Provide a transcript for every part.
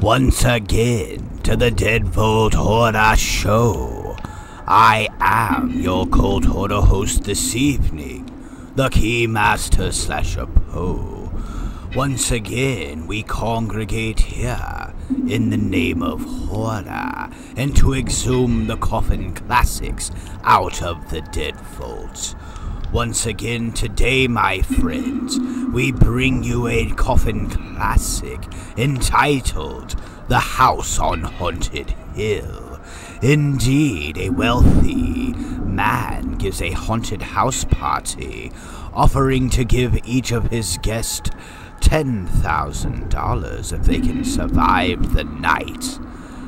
Once again to the Deadbolt Horror Show. I am your Cold Horror host this evening, the Keymaster / Poe. Once again we congregate here in the name of horror and to exhume the coffin classics out of the dead vault. Once again today, my friends, we bring you a coffin classic entitled The House on Haunted Hill. Indeed, a wealthy man gives a haunted house party, offering to give each of his guests $10,000 if they can survive the night.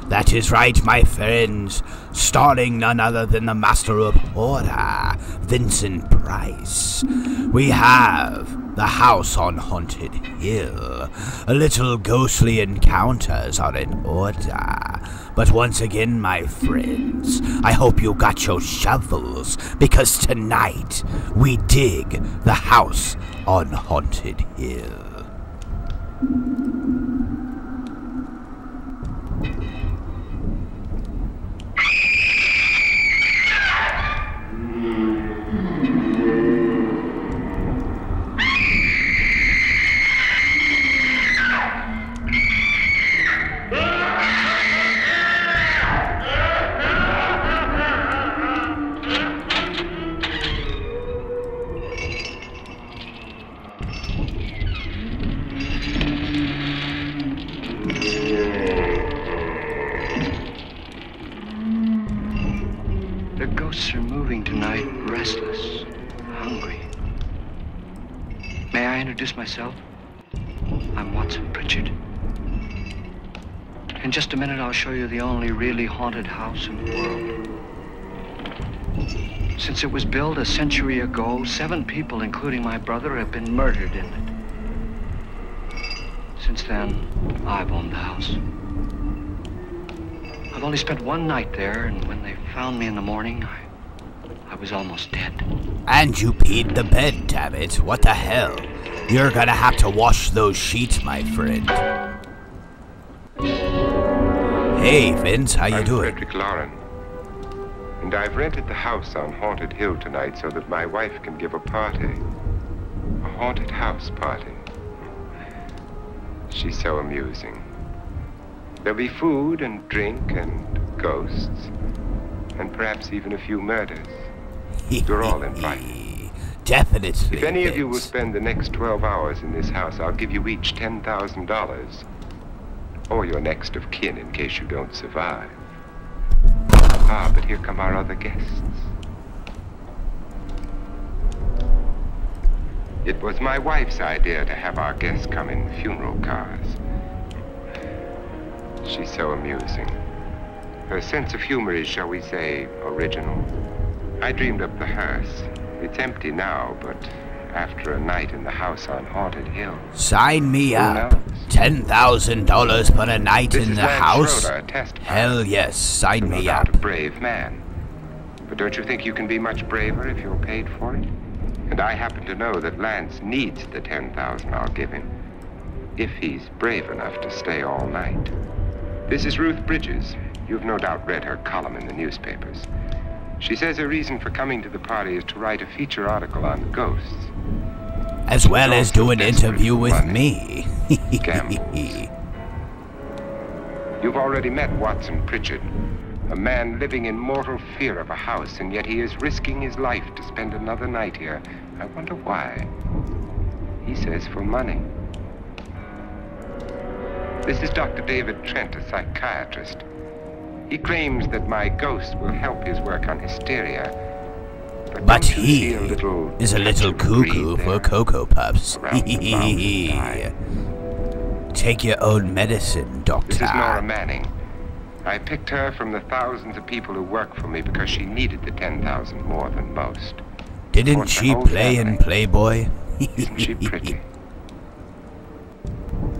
That is right, my friends, starring none other than the master of horror, Vincent Price. We have The House on Haunted Hill. A little ghostly encounters are in order. But once again, my friends, I hope you got your shovels, because tonight we dig The House on Haunted Hill. The ghosts are moving tonight, restless, hungry. May I introduce myself? I'm Watson Pritchard. In just a minute, I'll show you the only really haunted house in the world. Since it was built a century ago, 7 people, including my brother, have been murdered in it. Since then, I've owned the house. I've only spent one night there, and when they found me in the morning, I was almost dead. And you peed the bed, damn it. What the hell? You're gonna have to wash those sheets, my friend. Hey, Vince, how you doing? I'm Frederick Lauren, and I've rented the house on Haunted Hill tonight so that my wife can give a party. A haunted house party. She's so amusing. There'll be food and drink and ghosts, and perhaps even a few murders. You're all invited. Definitely. If any of you will spend the next 12 hours in this house, I'll give you each $10,000. Or your next of kin in case you don't survive. Ah, but here come our other guests. It was my wife's idea to have our guests come in funeral cars. She's so amusing. Her sense of humor is, shall we say, original. I dreamed up the hearse. It's empty now, but after a night in the house on Haunted Hill... Sign me up. $10,000 for a night in the house? Hell yes, sign me up. A brave man. But don't you think you can be much braver if you're paid for it? And I happen to know that Lance needs the $10,000 I'll give him, if he's brave enough to stay all night. This is Ruth Bridges. You've no doubt read her column in the newspapers. She says her reason for coming to the party is to write a feature article on ghosts. As well as do an interview with me. You've already met Watson Pritchard, a man living in mortal fear of a house, and yet he is risking his life to spend another night here. I wonder why. He says for money. This is Dr. David Trent, a psychiatrist. He claims that my ghost will help his work on hysteria. But he is a little cuckoo for Cocoa Puffs. Take your own medicine, Doctor. This is Nora Manning. I picked her from the thousands of people who work for me because she needed the $10,000 more than most. Didn't she play in Playboy? Isn't she pretty?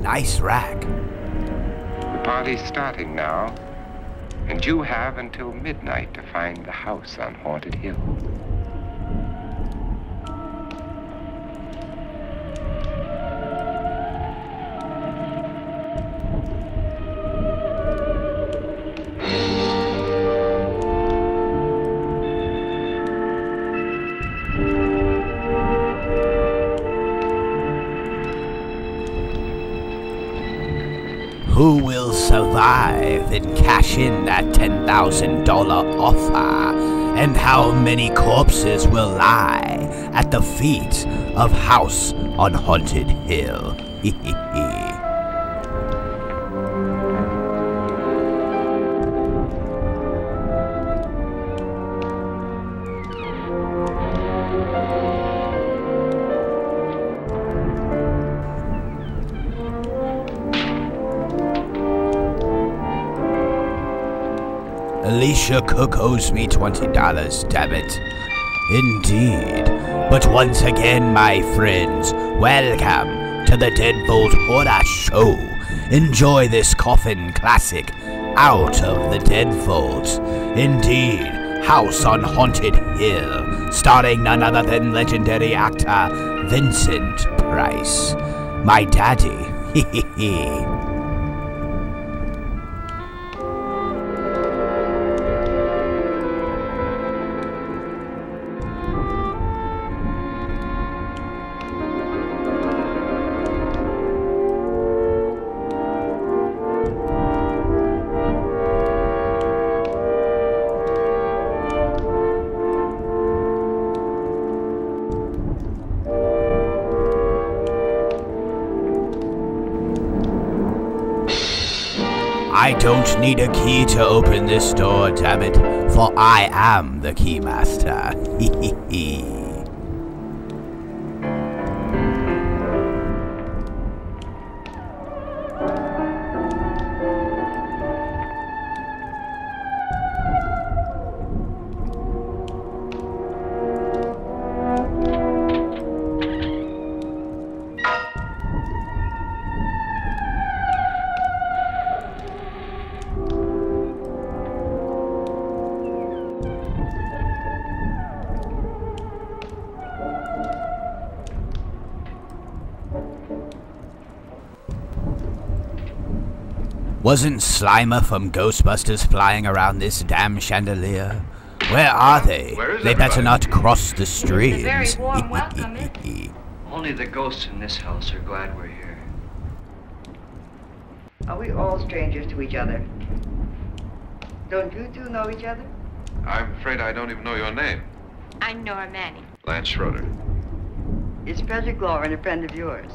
Nice rack. The party's starting now, and you have until midnight to find the house on Haunted Hill. Who will survive and cash in that $10,000 offer? And how many corpses will lie at the feet of House on Haunted Hill? Alicia Cook owes me $20, damn it. Indeed. But once again, my friends, welcome to the Deadbolt Horror Show. Enjoy this coffin classic, Out of the Deadbolt. Indeed, House on Haunted Hill, starring none other than legendary actor Vincent Price. My daddy. I don't need a key to open this door, damn it, for I am the Keymaster. Wasn't Slimer from Ghostbusters flying around this damn chandelier? Where are they? They better not cross the streams. It's a very warm welcome. Only the ghosts in this house are glad we're here. Are we all strangers to each other? Don't you two know each other? I'm afraid I don't even know your name. I'm Nora Manning. Lance Schroeder. Is Frederick Lauren a friend of yours?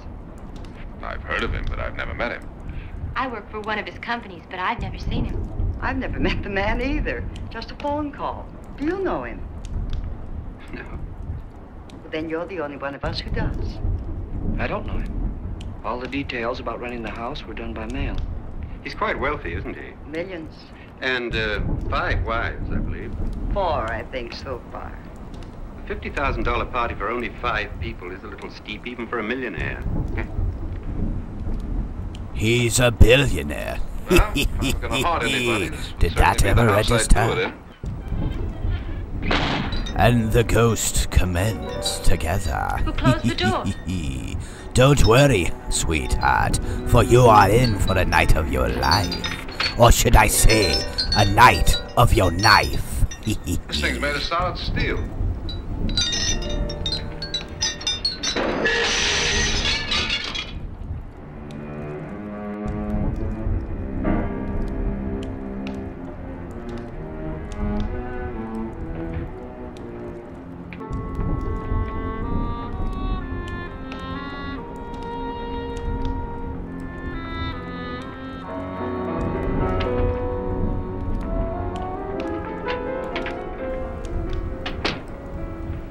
I've heard of him, but I've never met him. I work for one of his companies, but I've never seen him. I've never met the man either. Just a phone call. Do you know him? No, Well, then you're the only one of us who does. I don't know him. All the details about running the house were done by mail. He's quite wealthy, isn't he? Millions. And 5 wives, I believe. 4, I think, so far. A $50,000 party for only 5 people is a little steep, even for a millionaire. He's a billionaire. Well, I'm not gonna haunt anybody. This Did would that certainly be ever the house I'd register? do it in. And the ghost commends together. Who closed the door? Don't worry, sweetheart, for you are in for a night of your life. Or should I say, a night of your knife. This thing's made of solid steel.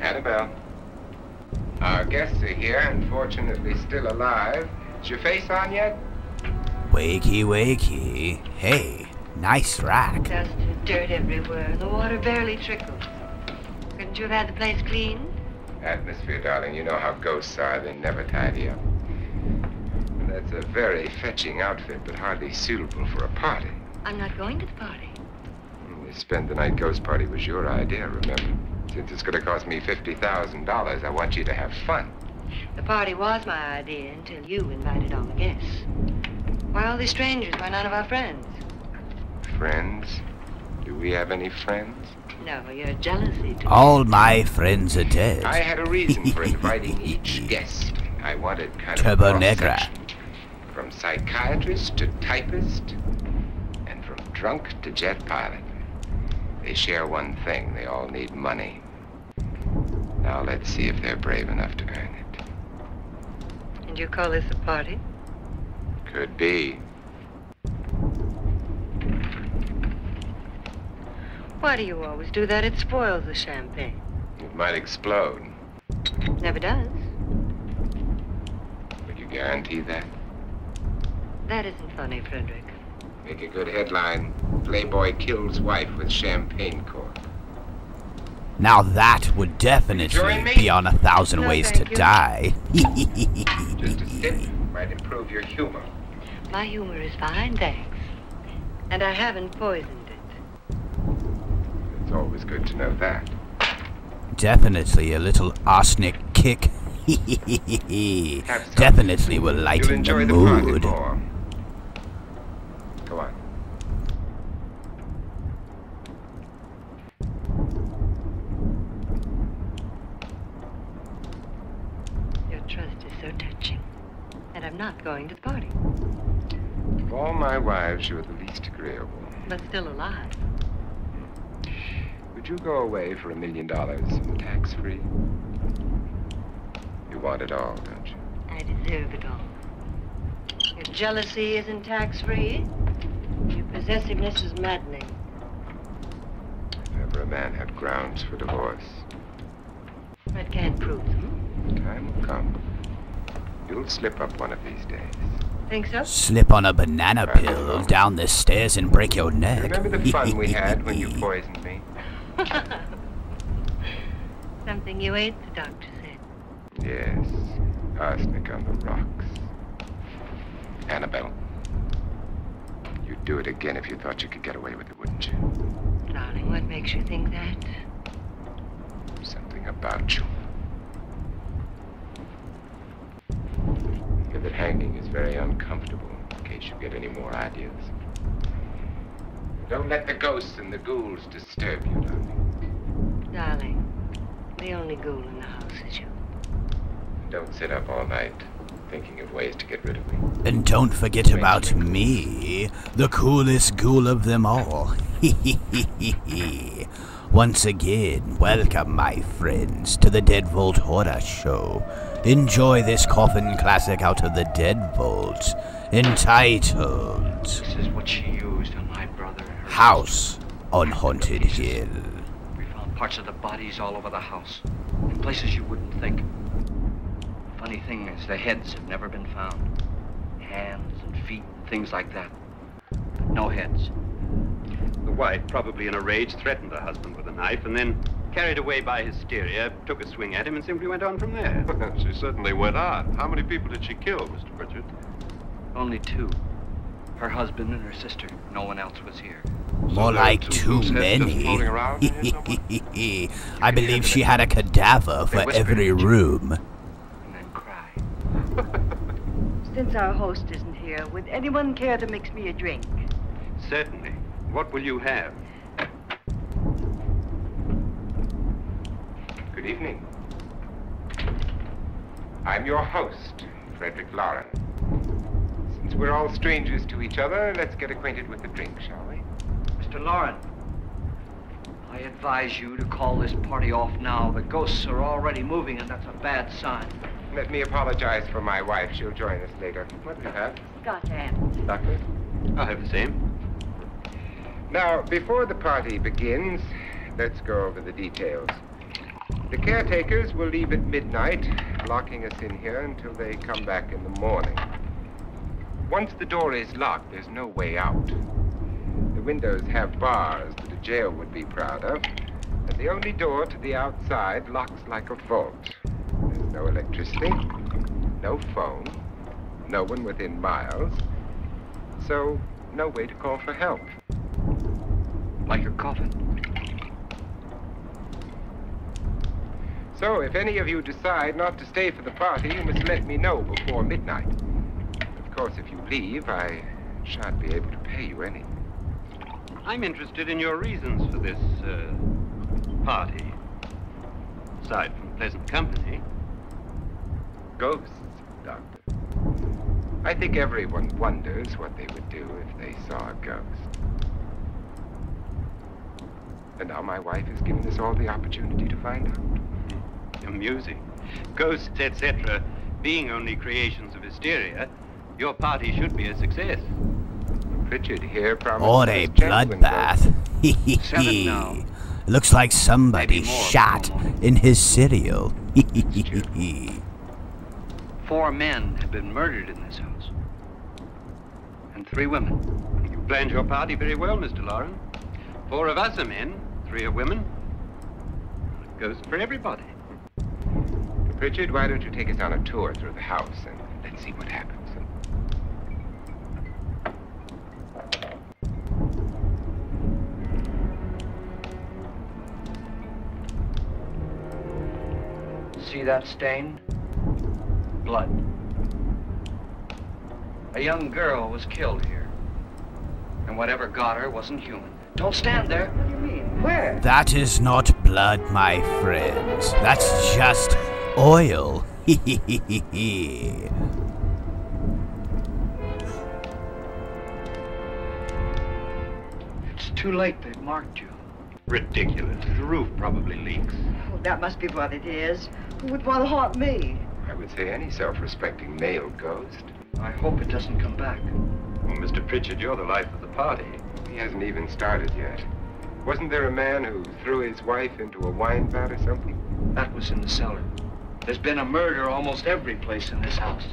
Annabelle. Our guests are here, unfortunately still alive. Is your face on yet? Wakey, wakey. Hey, nice rack. Dust and dirt everywhere. The water barely trickles. Couldn't you have had the place cleaned? Atmosphere, darling. You know how ghosts are. They never tidy up. That's a very fetching outfit, but hardly suitable for a party. I'm not going to the party. The spend the night ghost party was your idea, remember? Since it's going to cost me $50,000, I want you to have fun. The party was my idea until you invited all the guests. Why all these strangers? Why none of our friends? Friends? Do we have any friends? No, you're jealousy to All my friends are dead. I had a reason for inviting each guest. I wanted kind of Turbo cross Negra. section. From psychiatrist to typist, and from drunk to jet pilot. They share one thing. They all need money. Now let's see if they're brave enough to earn it. And you call this a party? Could be. Why do you always do that? It spoils the champagne. It might explode. Never does. Would you guarantee that? That isn't funny, Frederick. Make a good headline. Playboy kills wife with champagne cork. Now that would definitely Join me? be on 1,000 No, Ways to thank you. Die. Just a sip might improve your humor. My humor is fine, thanks. And I haven't poisoned it. It's always good to know that. Definitely a little arsenic kick. Have some. Definitely will You'll lighten enjoy the the party mood. more. Go on. Your trust is so touching. And I'm not going to the party, Of all my wives, you're the least agreeable. but still alive. Would you go away for $1 million, tax-free? You want it all, don't you? I deserve it all. Your jealousy isn't tax-free. Your possessiveness is maddening. If ever a man had grounds for divorce, I can't prove them. time will come. You'll slip up one of these days. Think so? Slip on a banana peel down the stairs and break your neck. Remember the fun we had when you poisoned me? Something you ate, the doctor said. Yes, arsenic on the rocks. Annabelle, you'd do it again if you thought you could get away with it, wouldn't you? Darling, what makes you think that? Something about you. Feel that hanging is very uncomfortable, in case you get any more ideas. Don't let the ghosts and the ghouls disturb you, darling. Darling, the only ghoul in the house is you. Don't sit up all night thinking of ways to get rid of me. And don't forget about me, the coolest ghoul of them all. Once again, welcome, my friends, to the Dead Vault Horror Show. Enjoy this coffin classic out of the Dead Vault, entitled This is what she used on my brother. House on Haunted Hill. We found parts of the bodies all over the house, in places you wouldn't think. Funny thing is, the heads have never been found. Hands and feet and things like that. But no heads. The wife, probably in a rage, threatened her husband with a knife and then, carried away by hysteria, took a swing at him and simply went on from there. She certainly went on. How many people did she kill, Mr. Pritchard? Only two. Her husband and her sister. No one else was here. More there are like two too loose heads just floating many. around in here I believe she had a cadaver They for whispered every at you. room. And then cry. Since our host isn't here, would anyone care to mix me a drink? Certainly. What will you have? Good evening. I'm your host, Frederick Lauren. Since we're all strangers to each other, let's get acquainted with the drink, shall we? Mr. Lauren, I advise you to call this party off now. The ghosts are already moving, and that's a bad sign. Let me apologize for my wife. She'll join us later. What do you have, Scotch and Doctor? I'll have the same. Now, before the party begins, let's go over the details. The caretakers will leave at midnight, locking us in here until they come back in the morning. Once the door is locked, there's no way out. The windows have bars that a jail would be proud of, and the only door to the outside locks like a vault. There's no electricity, no phone, no one within miles, so no way to call for help. Like a coffin. So if any of you decide not to stay for the party, you must let me know before midnight. Of course, if you leave, I shan't be able to pay you anything. I'm interested in your reasons for this, party. Aside from pleasant company. Ghosts, Doctor. I think everyone wonders what they would do if they saw a ghost. And now my wife has given us all the opportunity to find out. Amusing. Ghosts, etc., being only creations of hysteria, your party should be a success. Pritchard here promised Or a us genuine bloodbath. Seven now. Looks like somebody Maybe more shot tomorrow morning. in his cereal. 4 men have been murdered in this house. And 3 women. You planned your party very well, Mr. Lauren. 4 of us are men, 3 are women. A ghost for everybody. Pritchard, why don't you take us on a tour through the house and let's see what happens. See that stain? Blood. A young girl was killed here. And whatever got her wasn't human. Don't stand there. What do you mean? Where? That is not blood, my friends. That's just oil. It's too late. They've marked you. Ridiculous. The roof probably leaks. Well, that must be what it is. Who would want to haunt me? I would say any self-respecting male ghost. I hope it doesn't come back. Well, Mr. Pritchard, you're the life of the party. He hasn't even started yet. Wasn't there a man who threw his wife into a wine vat or something? That was in the cellar. There's been a murder almost every place in this house.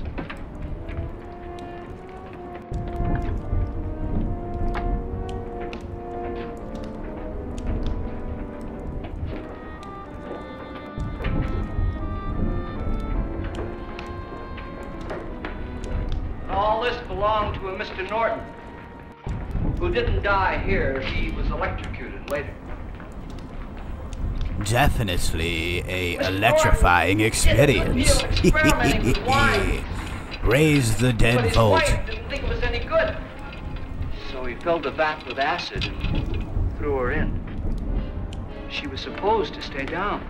All this belonged to a Mr. Norton, who didn't die here. He was electrocuted later. Definitely a electrifying experience. Raise the But dead his vault. wife didn't think it was any good. So he filled the vat with acid and threw her in. She was supposed to stay down.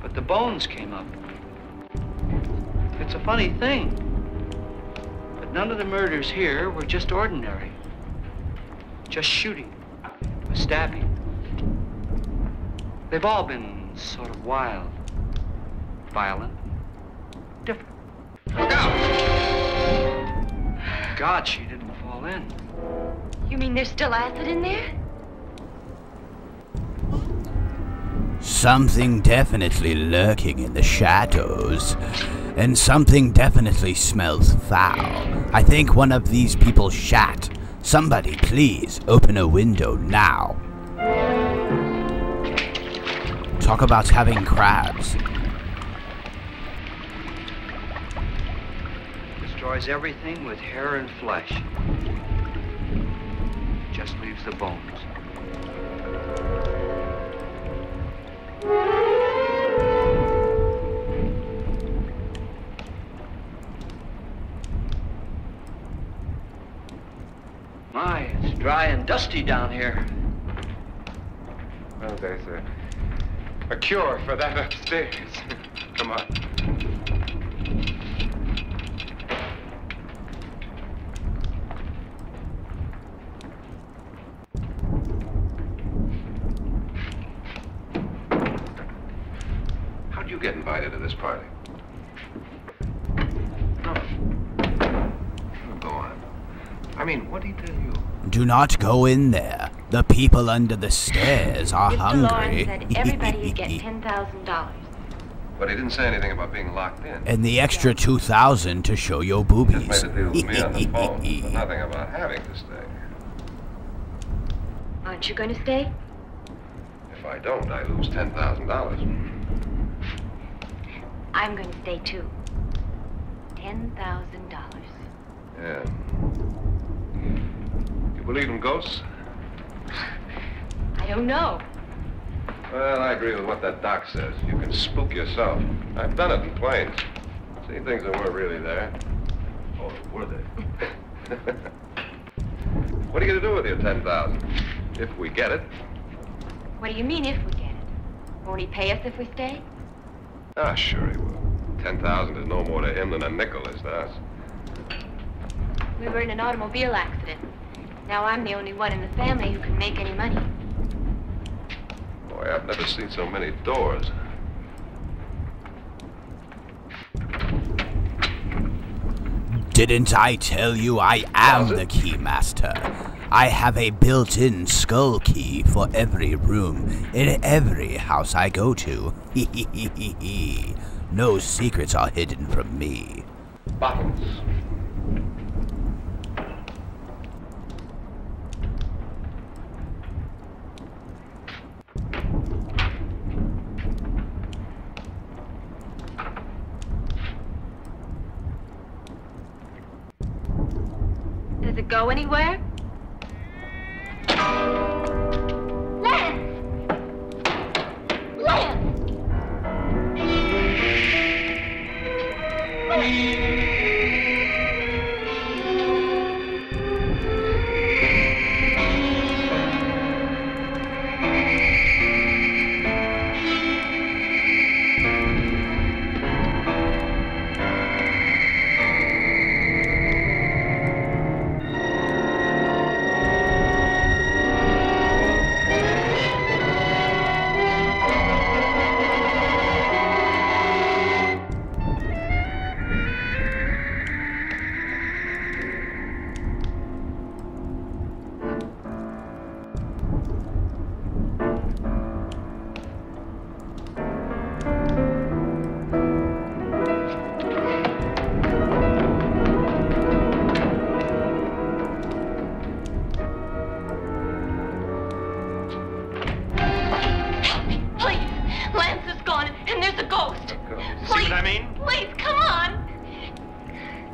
But the bones came up. It's a funny thing. But none of the murders here were just ordinary. Just shooting. Or stabbing. They've all been sort of wild. Violent. Different. Look out! God, she didn't fall in. You mean there's still acid in there? Something definitely lurking in the shadows. And something definitely smells foul. I think one of these people shat. Somebody please open a window now. Talk about having crabs. Destroys everything with hair and flesh. Just leaves the bones. My, it's dry and dusty down here. Well, there's a cure for that upstairs. Come on. How'd you get invited to this party? Go on. I mean, what did he tell you? Do not go in there. The people under the stairs are Mr. hungry. Lawrence said everybody would get $10,000. But he didn't say anything about being locked in. And the extra 2,000 to show your Just boobies. made a deal with me on the phone, but nothing about having to stay. Aren't you going to stay? If I don't, I lose $10,000. I'm going to stay too. $10,000. Yeah. You believe in ghosts? I don't know. Well, I agree with what that doc says. You can spook yourself. I've done it in planes. Seen things that weren't really there. Oh, were they? What are you going to do with your $10,000? If we get it. What do you mean if we get it? Won't he pay us if we stay? Ah, sure he will. 10,000 is no more to him than a nickel is to us. We were in an automobile accident. Now I'm the only one in the family who can make any money. Boy, I've never seen so many doors. Didn't I tell you I am the Keymaster? I have a built-in skull key for every room in every house I go to. No secrets are hidden from me. Bottles. Does it go anywhere? Lance! Lance!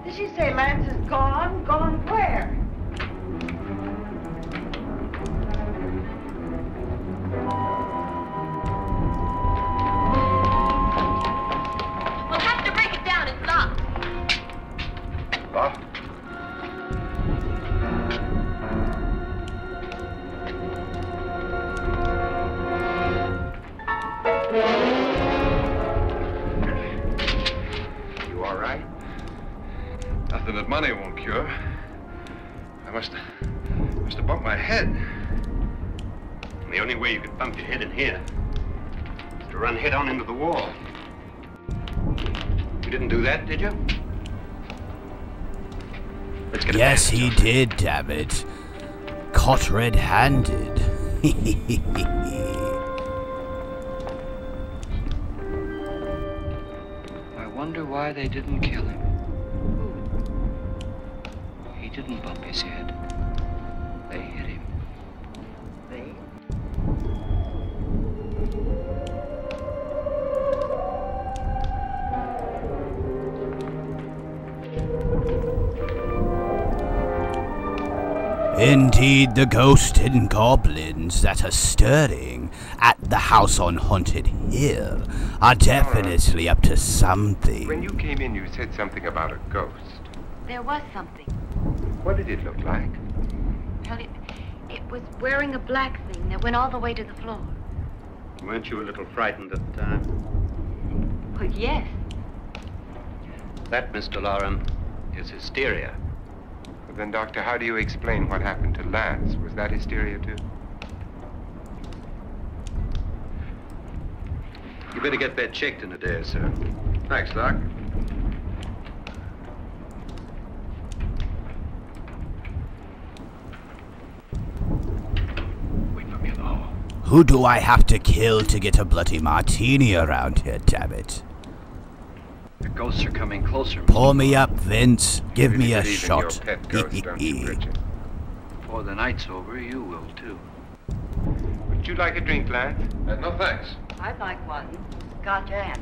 Did she say Lance is gone? Gone where? We'll have to break it down. It's locked. Locked? You all right? Nothing that money won't cure. I must have bumped my head. And the only way you could bump your head in here is to run head on into the wall. You didn't do that, did you? Let's get a Yes, bandage he on. did, damn it. Caught red-handed. I wonder why they didn't kill him. He didn't bump his head. They hit him. They? Indeed, the ghosts and goblins that are stirring at the house on Haunted Hill are definitely up to something. When you came in, you said something about a ghost. There was something. What did it look like? Well, it was wearing a black thing that went all the way to the floor. Weren't you a little frightened at the time? Well, yes. That, Mr. Loren, is hysteria. Well, then, Doctor, how do you explain what happened to Lance? Was that hysteria, too? You better get that checked in a day or so. Thanks, Doc. Wait for me in the hall. Who do I have to kill to get a bloody martini around here, damn it? The ghosts are coming closer. Pour me up, Vince. Give me a Believe in shot. your pet ghost, don't you, Richard? Before the night's over, you will, too. Would you like a drink, Lance? No, thanks. I'd like one. Scotch and.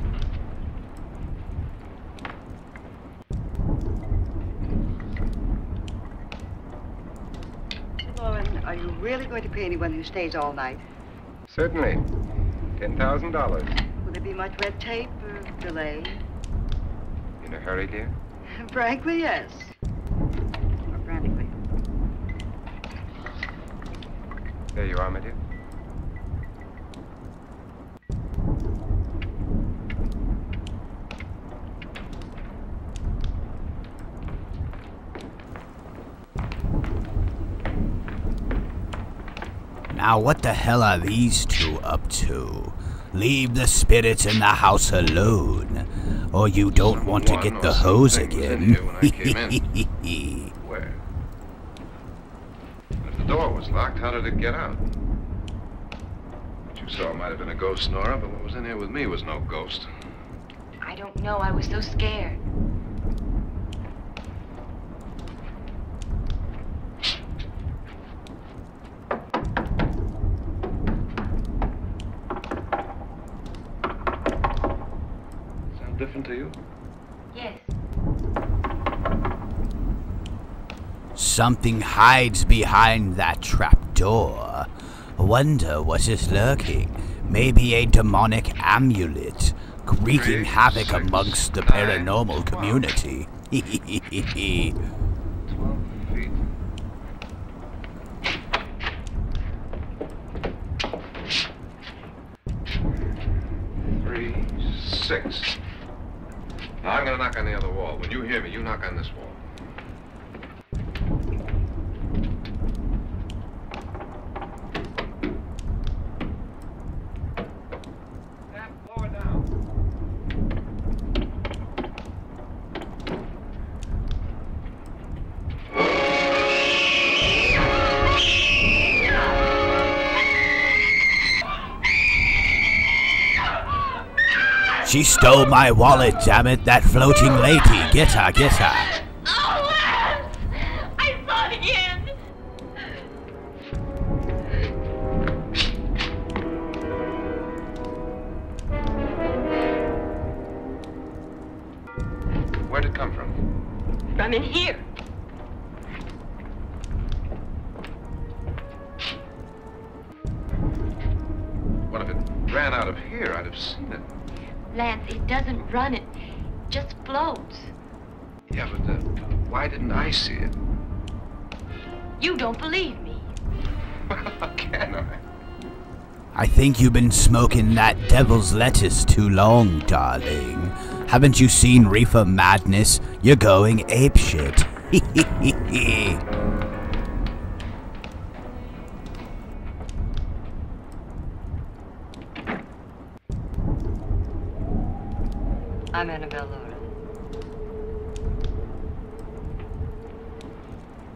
Lauren, are you really going to pay anyone who stays all night? Certainly. $10,000. Will there be much red tape or delay? In a hurry, dear? Frankly, yes. Or frantically. There you are, my dear. Now what the hell are these two up to? Leave the spirits in the house alone, or you don't want to get the hose again. When I came in. Where? If the door was locked, how did it get out? What you saw might have been a ghost, Nora, but what was in here with me was no ghost. I don't know. I was so scared. Different to you? Yes. Something hides behind that trap door. Wonder what is lurking. Maybe a demonic amulet, wreaking havoc amongst the paranormal community. 12 feet. 3, 6. Now, I'm gonna knock on the other wall. When you hear me, you knock on this wall. Lower down. She stole my wallet, damn it, that floating lady. Get her, get her. Oh, I saw it again. Where'd it come from? From in here. What if it ran out of here? I'd have seen it. Lance, it doesn't run. It just floats. Yeah, but why didn't I see it? You don't believe me. How can I? I think you've been smoking that devil's lettuce too long, darling. Haven't you seen Reefer Madness? You're going apeshit. I'm Annabelle Lauren.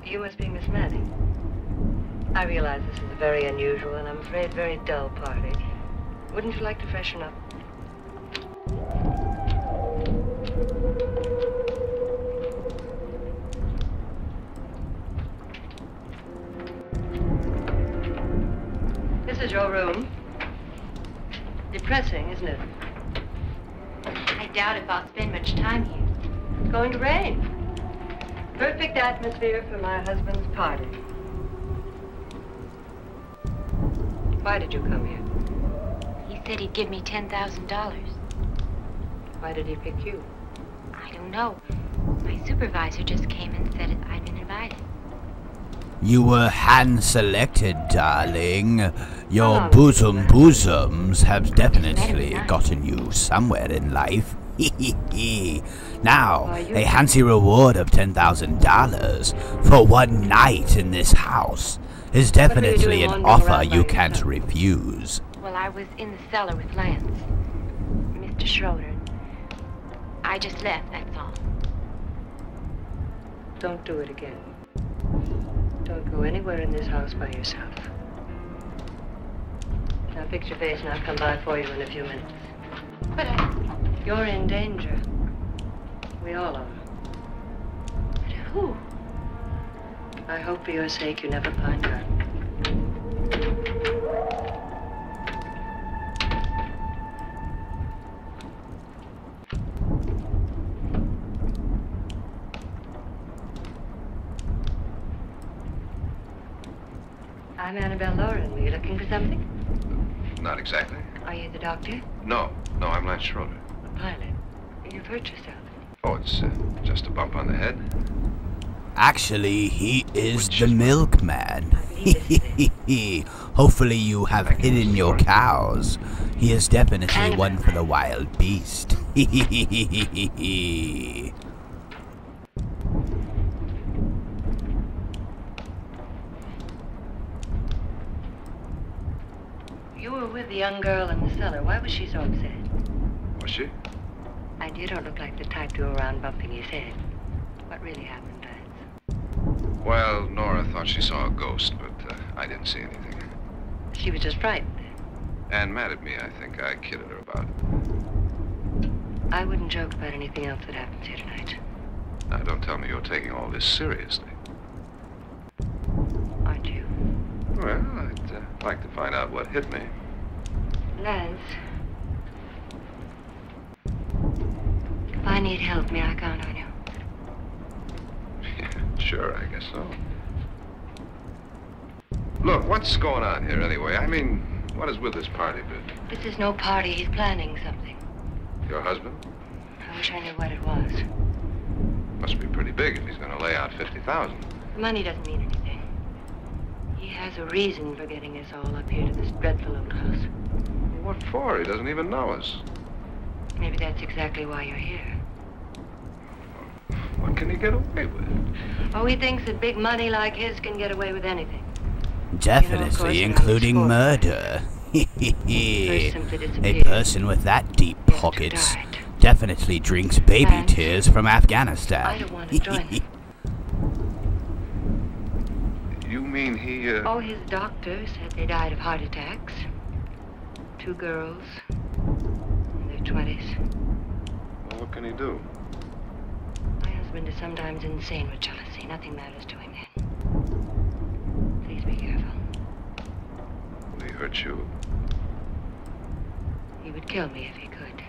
You must be Miss Manning. I realize this is a very unusual and I'm afraid very dull party. Wouldn't you like to freshen up? This is your room. Depressing, isn't it? I doubt if I'll spend much time here. It's going to rain. Perfect atmosphere for my husband's party. Why did you come here? He said he'd give me $10,000. Why did he pick you? I don't know. My supervisor just came and said I'd been invited. You were hand-selected, darling. Your bosoms have definitely gotten you somewhere in life. Now, a handsy reward of $10,000 for one night in this house is definitely an offer you can't refuse. Well, I was in the cellar with Lance, Mr. Schroeder. I just left, that's all. Don't do it again. Don't go anywhere in this house by yourself. Now fix your face and I'll come by for you in a few minutes. But You're in danger. We all are. but who? I hope for your sake you never find her. I'm Annabelle Lauren. Were you looking for something? Not exactly. Are you the doctor? No, I'm Lance Schroeder. The pilot? You've hurt yourself. Oh, it's just a bump on the head. Actually, he is the milkman. Hopefully you have hidden your cows. He is definitely one for the wild beast. The young girl in the cellar, why was she so upset? Was she? And you don't look like the type to go around bumping his head. What really happened, Lance? Well, Nora thought she saw a ghost, but I didn't see anything. She was just frightened. And mad at me, I think. I kidded her about it. I wouldn't joke about anything else that happens here tonight. Now, don't tell me you're taking all this seriously. Aren't you? Well, I'd like to find out what hit me. Lance. If I need help, may I count on you? Sure, I guess so. Look, what's going on here anyway? I mean, what is with this party bit? This is no party. He's planning something. Your husband? I wish I knew what it was. Must be pretty big if he's going to lay out 50,000. Money doesn't mean anything. He has a reason for getting us all up here to this dreadful old house. What for? He doesn't even know us. Maybe that's exactly why you're here. What can he get away with? Oh, he thinks that big money like his can get away with anything. Definitely, including murder. A person with that deep pockets definitely drinks baby tears from Afghanistan. I don't want to join him. You mean he, Oh, his doctor said they died of heart attacks. 2 girls in their 20s. Well, what can he do? My husband is sometimes insane with jealousy. Nothing matters to him then. Please be careful. Will he hurt you? He would kill me if he could.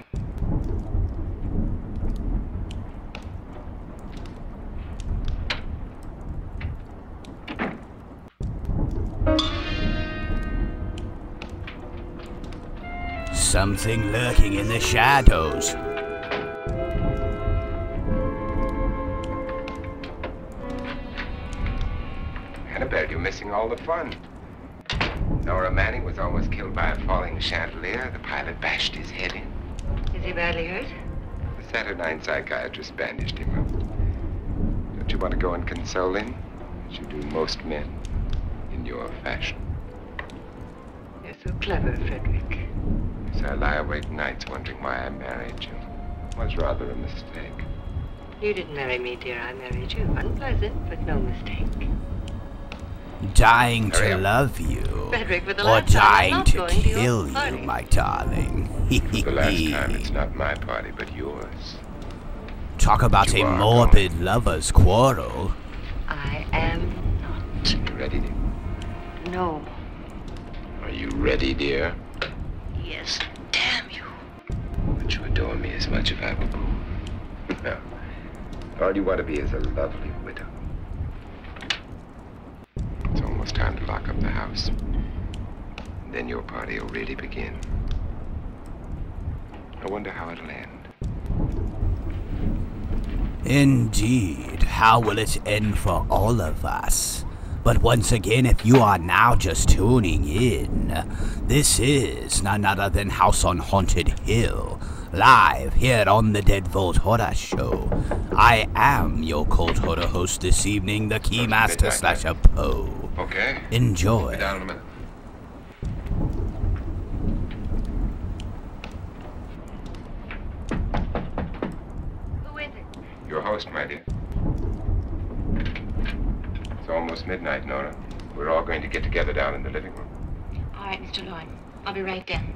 Something lurking in the shadows. Annabelle, you're missing all the fun. Nora Manning was almost killed by a falling chandelier. The pilot bashed his head in. Is he badly hurt? The Saturnine psychiatrist bandaged him up. Don't you want to go and console him, as you do most men, in your fashion? You're so clever, Frederick. Yes, I lie awake nights wondering why I married you. It was rather a mistake. You didn't marry me, dear. I married you. Unpleasant, but no mistake. Dying to love you, Frederick, for the or last time, dying I'm to not going to your kill you, party. my darling. The last time, it's not my party, but yours. Talk about You a are morbid lover's quarrel. I am not. You ready, dear? No. Are you ready, dear? Yes, damn you. Would you adore me as much if I were poor? No. All you want to be is a lovely widow. It's almost time to lock up the house. And then your party will really begin. I wonder how it'll end. Indeed, how will it end for all of us? But once again, if you are now just tuning in, this is none other than House on Haunted Hill, live here on the Deadbolt Horror Show. I am your cold horror host this evening, the Keymaster / Poe. Okay. Enjoy. Be down in a minute. Who is it? Your host, my dear. It's almost midnight, Nora. We're all going to get together down in the living room. All right, Mr. Lloyd. I'll be right down.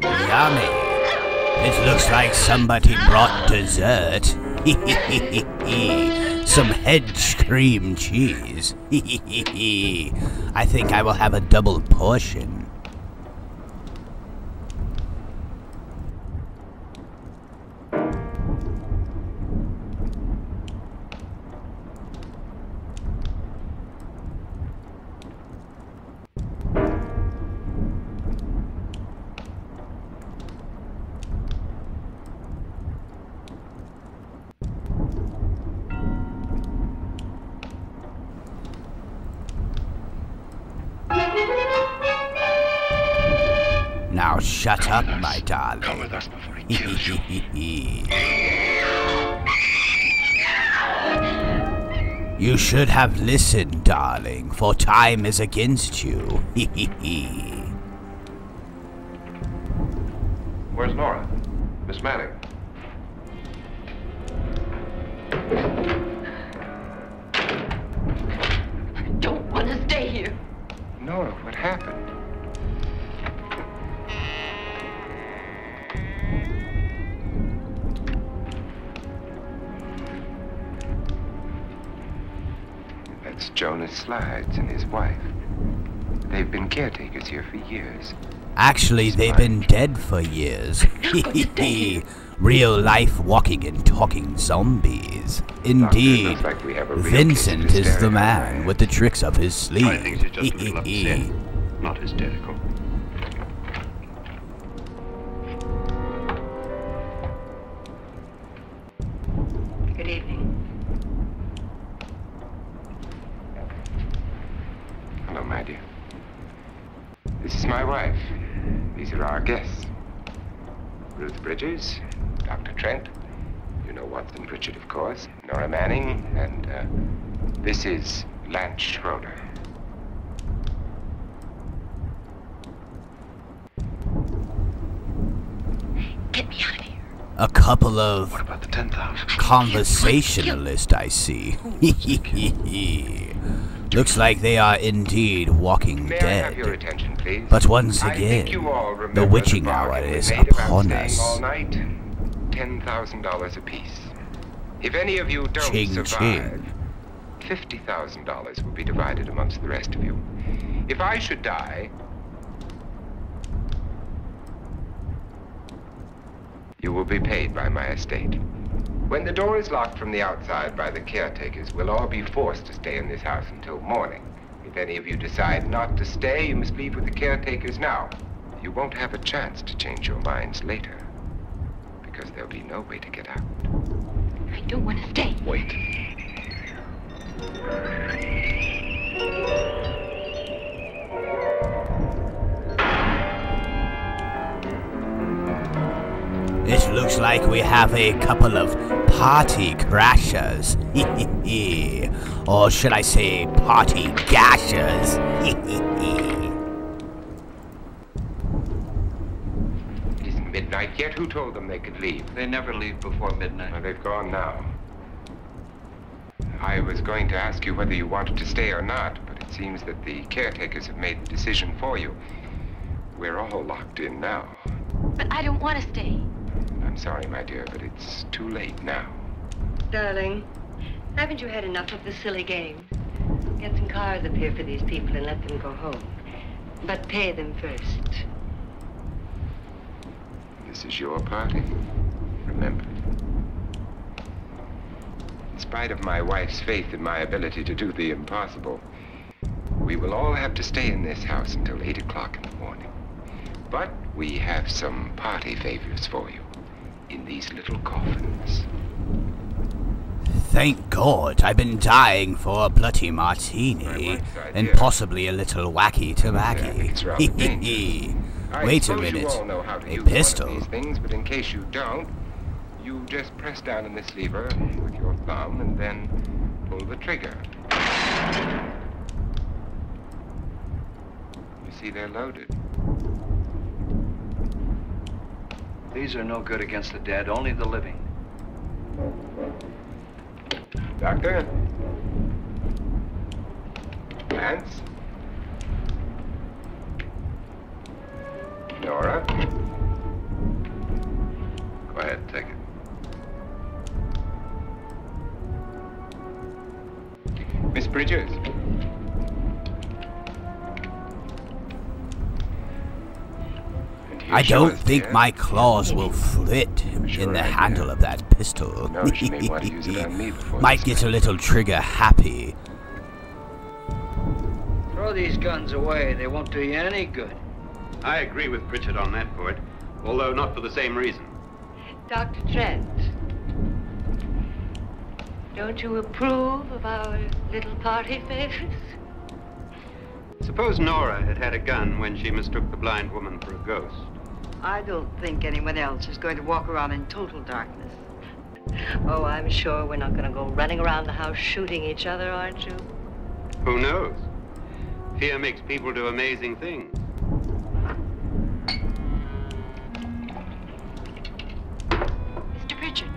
Yummy. It looks like somebody brought dessert. Some hedge cream cheese. I think I will have a double portion. shut up, my darling. Come with us before he kills you. You should have listened, darling, for time is against you. Where's Laura? Miss Manning. I don't want to stay here. Nora, what happened? That's Jonas Slides and his wife. They've been caretakers here for years. Actually, they've been dead for years. Real life walking and talking zombies. Indeed, Like we have a real Vincent case of is the hysteria. man with the tricks up his sleeve. I think she's just a little upset, not hysterical. Good evening. Hello, my dear. This is my wife. These are our guests. Ruth Bridges, Dr. Trent. You know Watson Pritchard, of course. Nora Manning, and this is Lance Schroeder. Get me out of here. A couple of What about the 10,000? conversationalists, I see. Looks like they are indeed walking May I have your dead. attention, please? But once I think again, you all remember the witching bargain hour we is made about upon staying us. all night. $10,000 apiece. If any of you don't Ching, survive, ching. $50,000 will be divided amongst the rest of you. If I should die, you will be paid by my estate. When the door is locked from the outside by the caretakers, we'll all be forced to stay in this house until morning. If any of you decide not to stay, you must leave with the caretakers now. You won't have a chance to change your minds later, because there'll be no way to get out. I don't want to stay. Wait. It looks like we have a couple of party crashers. Or should I say party gashers? It isn't midnight yet. Who told them they could leave? They never leave before midnight. Well, they've gone now. I was going to ask you whether you wanted to stay or not, but it seems that the caretakers have made the decision for you. We're all locked in now. But I don't want to stay. I'm sorry, my dear, but it's too late now. Darling, haven't you had enough of the silly games? Get some cars up here for these people and let them go home. But pay them first. This is your party. Remember. In spite of my wife's faith in my ability to do the impossible, we will all have to stay in this house until 8 o'clock in the morning. But we have some party favors for you in these little coffins. Thank God, I've been dying for a bloody martini, My wife's idea. and possibly a little wacky Yeah, tobacco. it's rather dangerous. I Wait a suppose minute. You all know how to A use one pistol? of these things, but in case you don't, you just press down on this lever with your thumb and then pull the trigger. You see, they're loaded. These are no good against the dead, only the living. Doctor? Lance? Nora? Go ahead, take it. Miss Bridges? I don't think my claws will fit Sure in the I can. handle of that pistol. No, she may want to use it on me before Might this get a little trigger happy. Throw these guns away. They won't do you any good. I agree with Pritchard on that point, although not for the same reason. Dr. Trent, don't you approve of our little party favors? Suppose Nora had had a gun when she mistook the blind woman for a ghost. I don't think anyone else is going to walk around in total darkness. Oh, I'm sure we're not going to go running around the house shooting each other, aren't you? Who knows? Fear makes people do amazing things. Mr. Pritchard,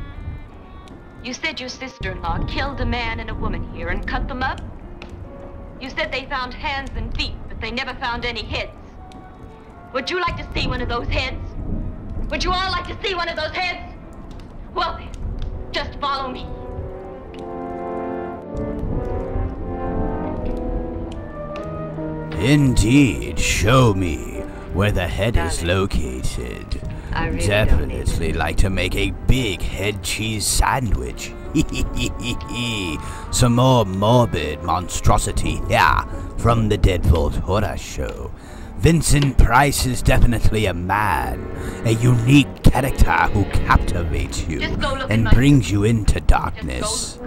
you said your sister-in-law killed a man and a woman here and cut them up? You said they found hands and feet, but they never found any heads. Would you like to see one of those heads? Would you all like to see one of those heads? Well, then, just follow me. Indeed, show me where the head is located. I really Definitely like to make a big head cheese sandwich. Some more morbid monstrosity here from the Deadbolt Horror Show. Vincent Price is definitely a man, a unique character who captivates you and brings you into darkness.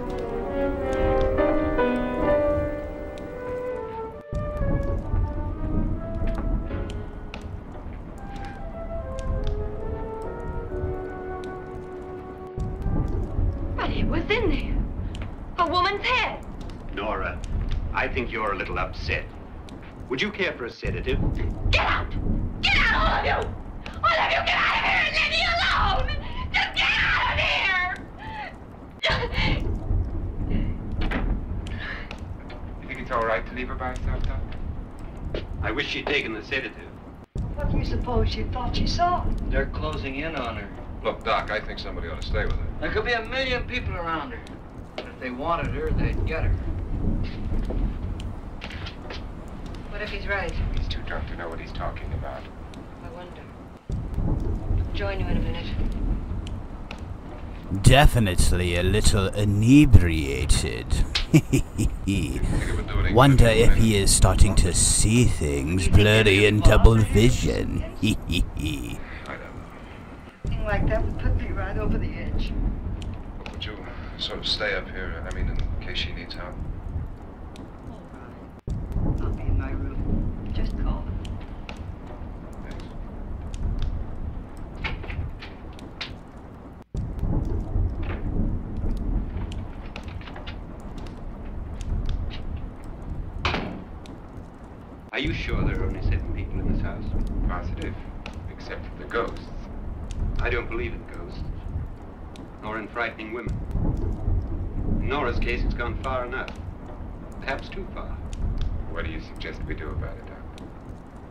But it was in there. A woman's head. Nora, I think you're a little upset. Would you care for a sedative? Get out! Get out, all of you! All of you, get out of here and leave me alone! Just get out of here! You think it's all right to leave her by herself, Doc? I wish she'd taken the sedative. What do you suppose she thought she saw? They're closing in on her. Look, Doc, I think somebody ought to stay with her. There could be 1,000,000 people around her. But if they wanted her, they'd get her. What if he's right? He's too drunk to know what he's talking about. I wonder. Join you in a minute. Definitely a little inebriated. Wonder if he is starting to see things blurry in double vision. I don't know. Thing like that would put me right over the edge. But would you sort of stay up here, I mean, in case she needs help? All right. I'll be in my room. Just call them. Thanks. Are you sure there are only 7 people in this house? Positive. Except the ghosts. I don't believe in ghosts. Nor in frightening women. In Nora's case, it's gone far enough. Perhaps too far. What do you suggest we do about it, Doc?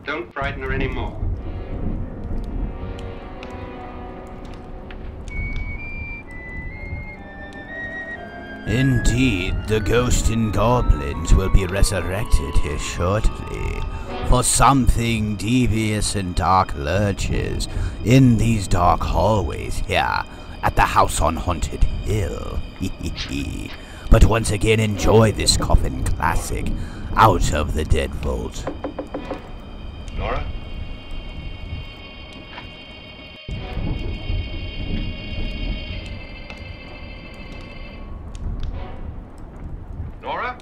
Don't frighten her anymore. Indeed, the ghosts and goblins will be resurrected here shortly. For something devious and dark lurches in these dark hallways here at the house on Haunted Hill. But once again, enjoy this coffin classic, Out of the Dead Vault. Nora? Nora?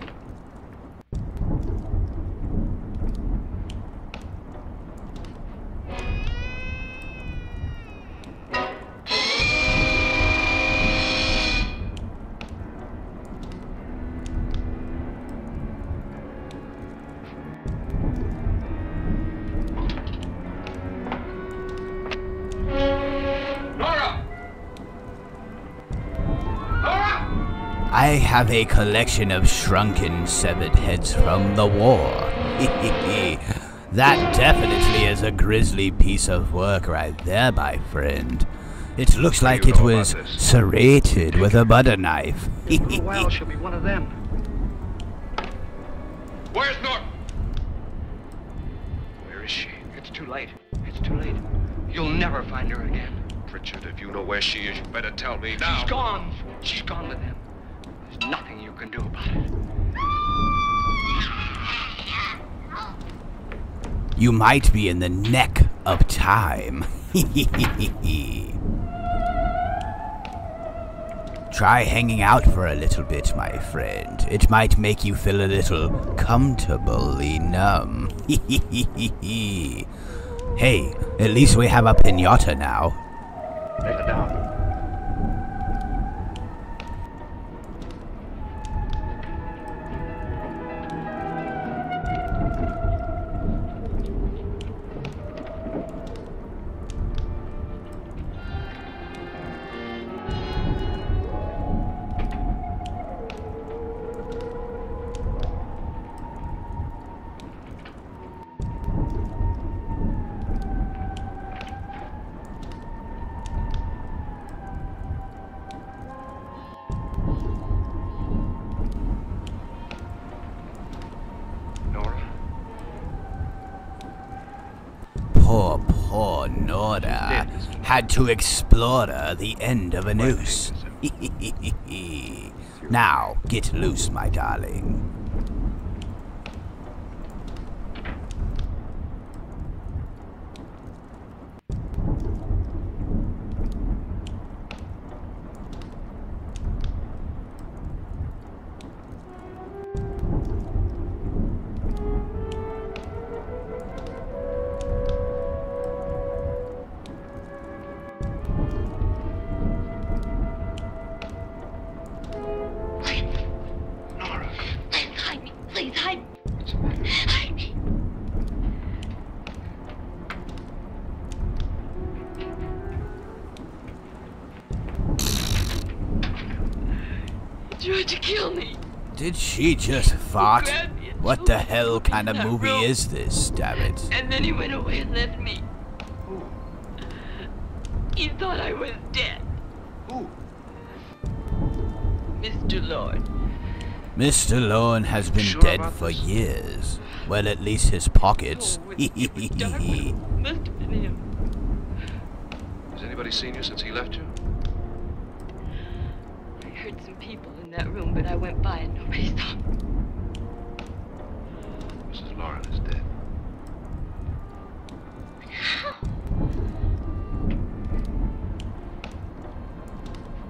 I have a collection of shrunken, severed heads from the war. That definitely is a grisly piece of work right there, my friend. It looks like it was serrated with a butter knife. In a little while, she'll be one of them. Where's Nora? Where is she? It's too late. It's too late. You'll never find her again. Pritchard, if you know where she is, you better tell me now. She's gone. She's gone with them. There's nothing you can do about it. You might be in the neck of time. Try hanging out for a little bit, my friend. It might make you feel a little comfortably numb. Hey, at least we have a piñata now. Let her down. Poor Nora had to explore the end of a noose. Now, get loose, my darling. Tried to kill me. Did she just fart? What the hell kind of movie is this, damn it? And then he went away and left me. Who? He thought I was dead. Who? Mr. Lord. Mr. Lorne has been dead for years. Well, at least his pockets. Must have been him. Has anybody seen you since he left you? I heard some people in that room, but I went by and nobody saw me. Mrs. Lauren is dead. How?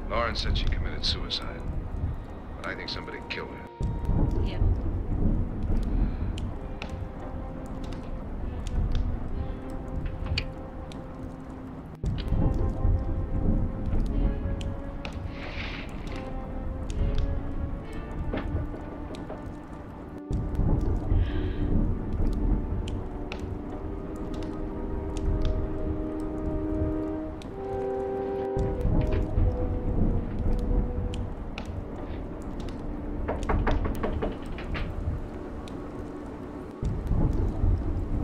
Lauren said she committed suicide, but I think somebody killed her. Yeah.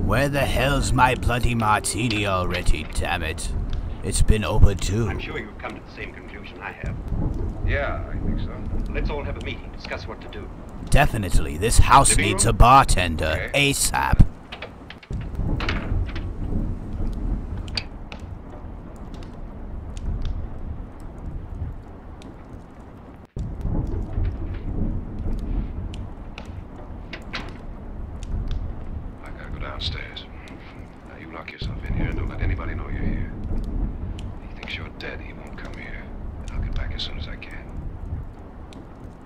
Where the hell's my bloody martini already, damn it? It's been overdue. I'm sure you've come to the same conclusion I have. Yeah, I think so. Let's all have a meeting, discuss what to do. Definitely, this house Living needs room? a bartender, Okay. ASAP. I gotta go downstairs. Now you lock yourself in here and don't let anybody know you're here. If he thinks you're dead, he won't come here. And I'll get back as soon as I can.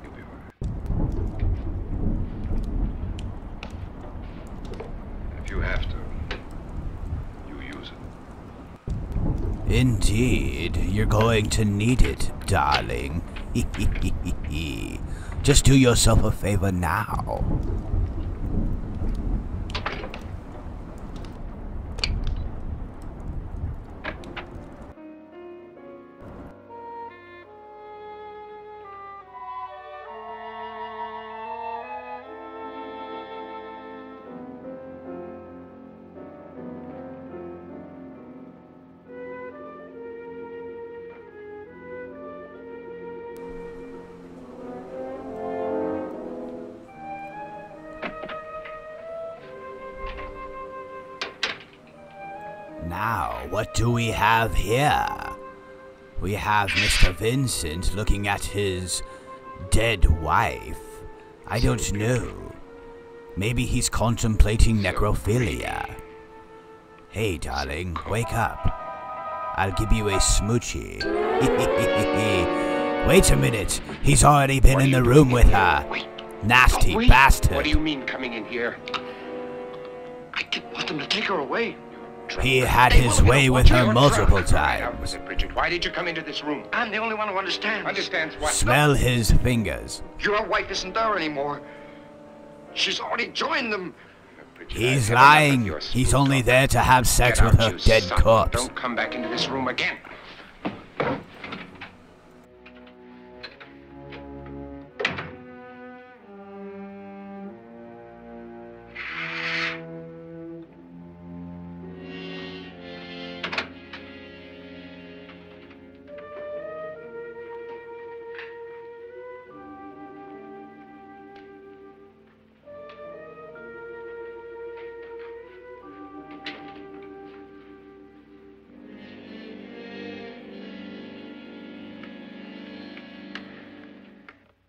You'll be all right. And if you have to, you use it. Indeed, you're going to need it, darling. Just do yourself a favor now. Now, what do we have here? We have Mr. Vincent looking at his dead wife. I don't know. Maybe he's contemplating necrophilia. Hey, darling, wake up. I'll give you a smoochie. Wait a minute. He's already been in the room with her. Wait. Nasty Wait. bastard. What do you mean coming in here? I didn't want them to take her away. He had his way with her multiple Right out times. with it, Pritchard. Why did you come into this room? I'm the only one who understands. Understands what? Smell his fingers. Your wife isn't there anymore. She's already joined them. Pritchard, He's I've had enough of lying. your He's smooth only talk. there to have sex Get with out, her you dead son. corpse. Don't come back into this room again.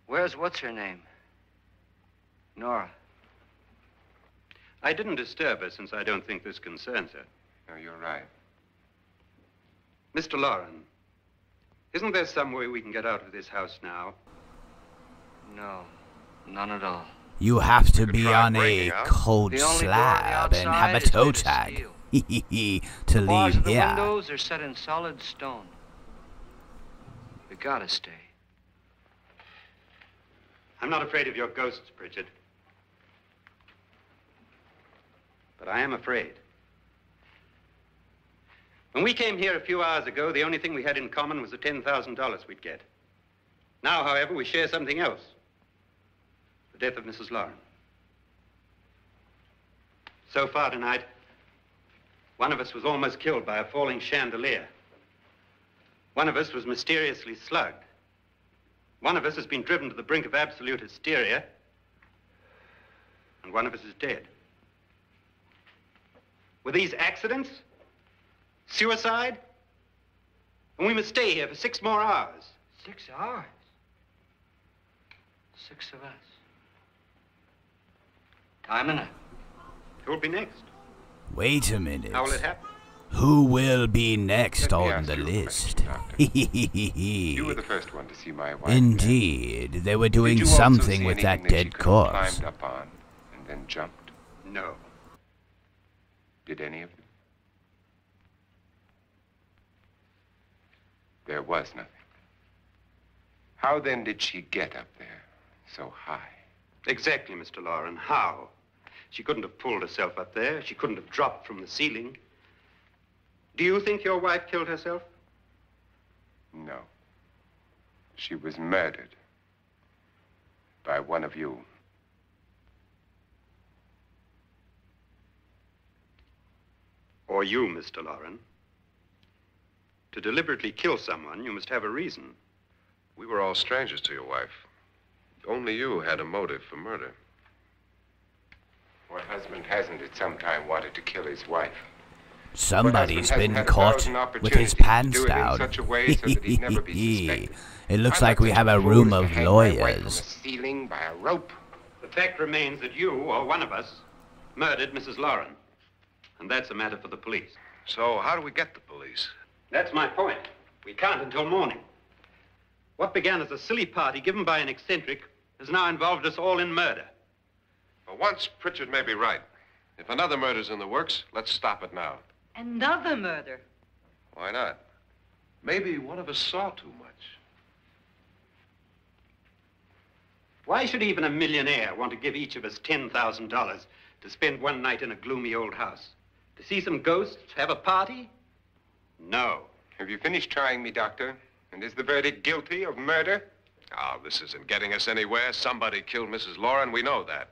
Where's what's-her-name? Nora. I didn't disturb her since I don't think this concerns her. No, you're right. Mr. Lauren, isn't there some way we can get out of this house now? No, none at all. You have to could be try on a breaking out. cold The only door on the slab and have a outside is toe made of tag steel. to Bars leave of the here. windows are set in solid stone. We gotta stay. I'm not afraid of your ghosts, Pritchard. But I am afraid. When we came here a few hours ago, the only thing we had in common was the $10,000 we'd get. Now, however, we share something else. The death of Mrs. Lauren. So far tonight, one of us was almost killed by a falling chandelier. One of us was mysteriously slugged. One of us has been driven to the brink of absolute hysteria, and one of us is dead. Were these accidents? Suicide? And we must stay here for 6 more hours. 6 hours? 6 of us. Time enough. Who will be next? Wait a minute. How will it happen? Who will be next Let me on ask the you a list? question, You were the first one to see my wife. Indeed, they were Did doing you also something see with anything that she dead could have corpse. climbed up on and then jumped? No. Did any of you? There was nothing. How then did she get up there so high? Exactly, Mr. Lauren. How? She couldn't have pulled herself up there. She couldn't have dropped from the ceiling. Do you think your wife killed herself? No. She was murdered by one of you. Or you, Mr. Lauren. To deliberately kill someone, you must have a reason. We were all strangers to your wife. Only you had a motive for murder. What husband hasn't at some time wanted to kill his wife? Somebody's What husband been hasn't had caught 1,000 with his opportunities to pants do it in down. such a way so that he'd never be suspected? It looks I'm like not we such have a fool room as to of hang my wife from a lawyers. ceiling by a rope. The fact remains that you, or one of us, murdered Mrs. Lauren. And that's a matter for the police. So how do we get the police? That's my point. We can't until morning. What began as a silly party given by an eccentric has now involved us all in murder. For once, Pritchard may be right. If another murder's in the works, let's stop it now. Another murder. Why not? Maybe one of us saw too much. Why should even a millionaire want to give each of us $10,000 to spend one night in a gloomy old house? To see some ghosts, have a party? No. Have you finished trying me, Doctor? And is the verdict guilty of murder? Oh, this isn't getting us anywhere. Somebody killed Mrs. Lauren. We know that.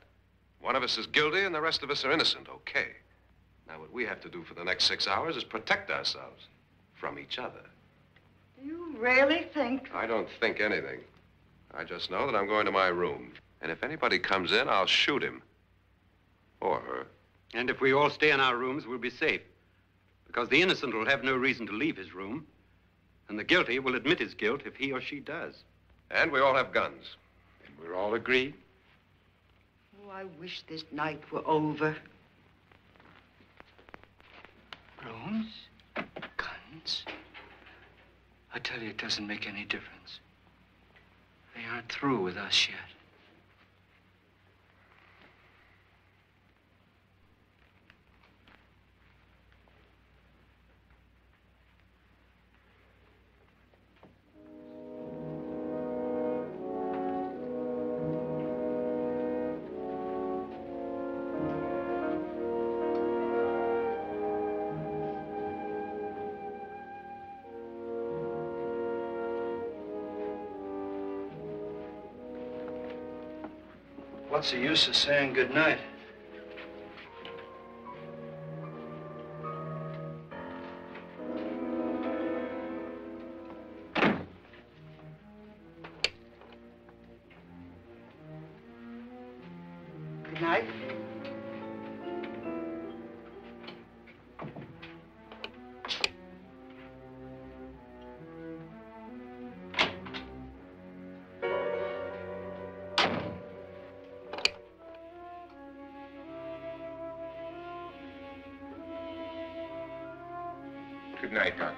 One of us is guilty and the rest of us are innocent. Okay. Now, what we have to do for the next 6 hours is protect ourselves from each other. You really think? I don't think anything. I just know that I'm going to my room. And if anybody comes in, I'll shoot him. Or her. And if we all stay in our rooms, we'll be safe. Because the innocent will have no reason to leave his room. And the guilty will admit his guilt if he or she does. And we all have guns. And we're all agreed? Oh, I wish this night were over. Rooms? Guns? I tell you, it doesn't make any difference. They aren't through with us yet. What's the use of saying goodnight? Good night. Good night, Doctor.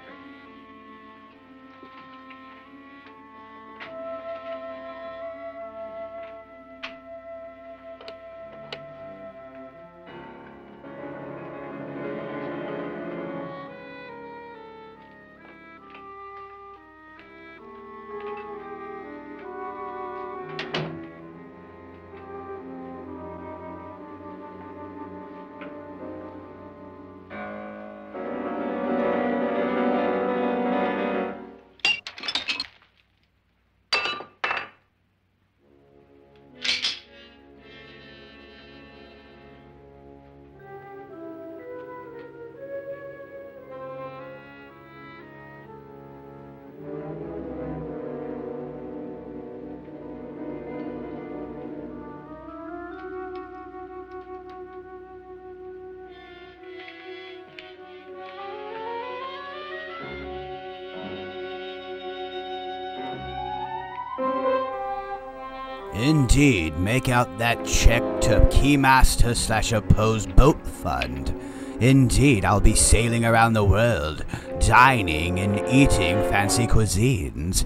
Indeed, make out that check to KEYMASTER/Oppose Boat Fund. Indeed, I'll be sailing around the world, dining and eating fancy cuisines.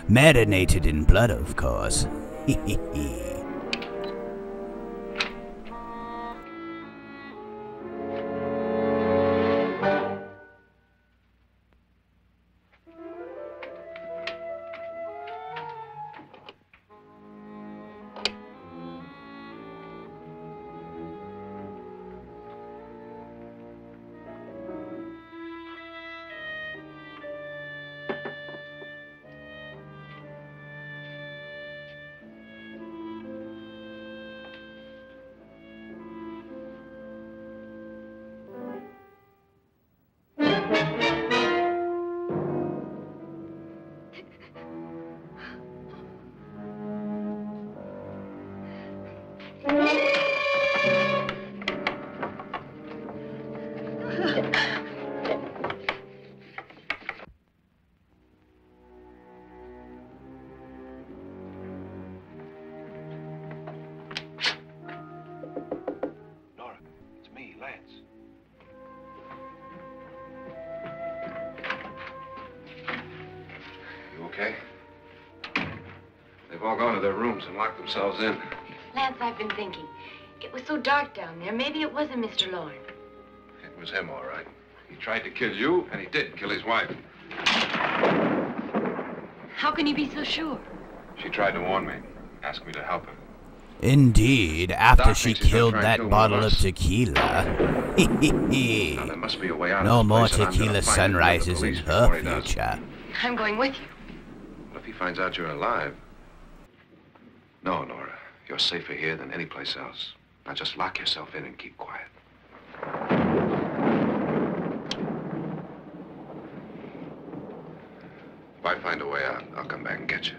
Marinated in blood, of course. Nora, it's me, Lance. You okay? They've all gone to their rooms and locked themselves in. Lance, I've been thinking. It was so dark down there. Maybe it wasn't Mr. Lorne. It was him, all right. He tried to kill you, and he did kill his wife. How can you be so sure? She tried to warn me, asked me to help her. Indeed, after Doc she thinks he's gonna killed try and that kill one bottle of of us. tequila. Now, there must be a way out No of this more place, and I'm tequila gonna find it and tell the sunrises in police her before he does. future. I'm going with you. What if he finds out you're alive? No, Nora. You're safer here than any place else. Now just lock yourself in and keep quiet. If I find a way out, I'll come back and get you.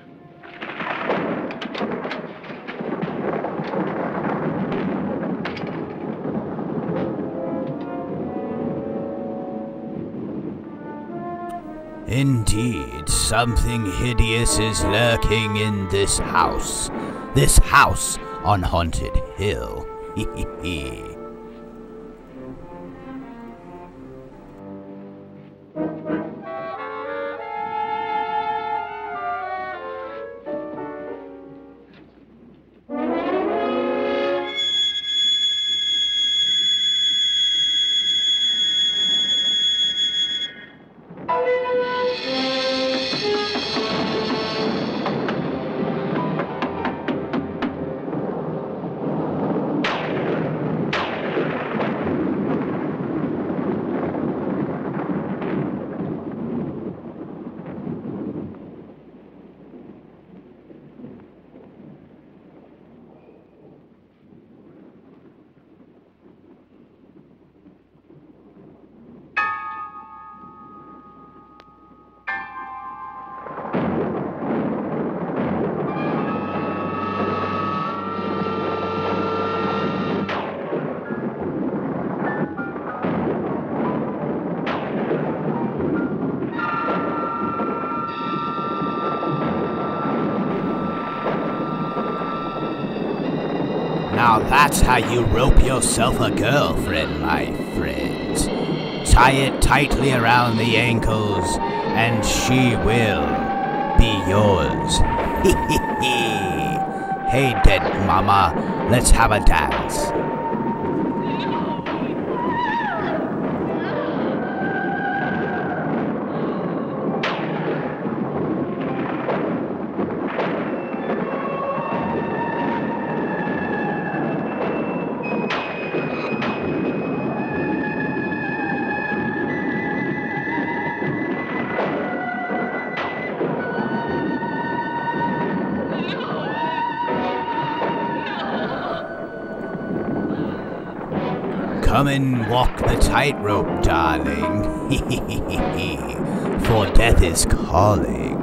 Indeed, something hideous is lurking in this house. This house on Haunted Hill. Now that's how you rope yourself a girlfriend, my friends. Tie it tightly around the ankles, and she will be yours. Hey, dead mama, let's have a dance. Come and walk the tightrope, darling, for death is calling.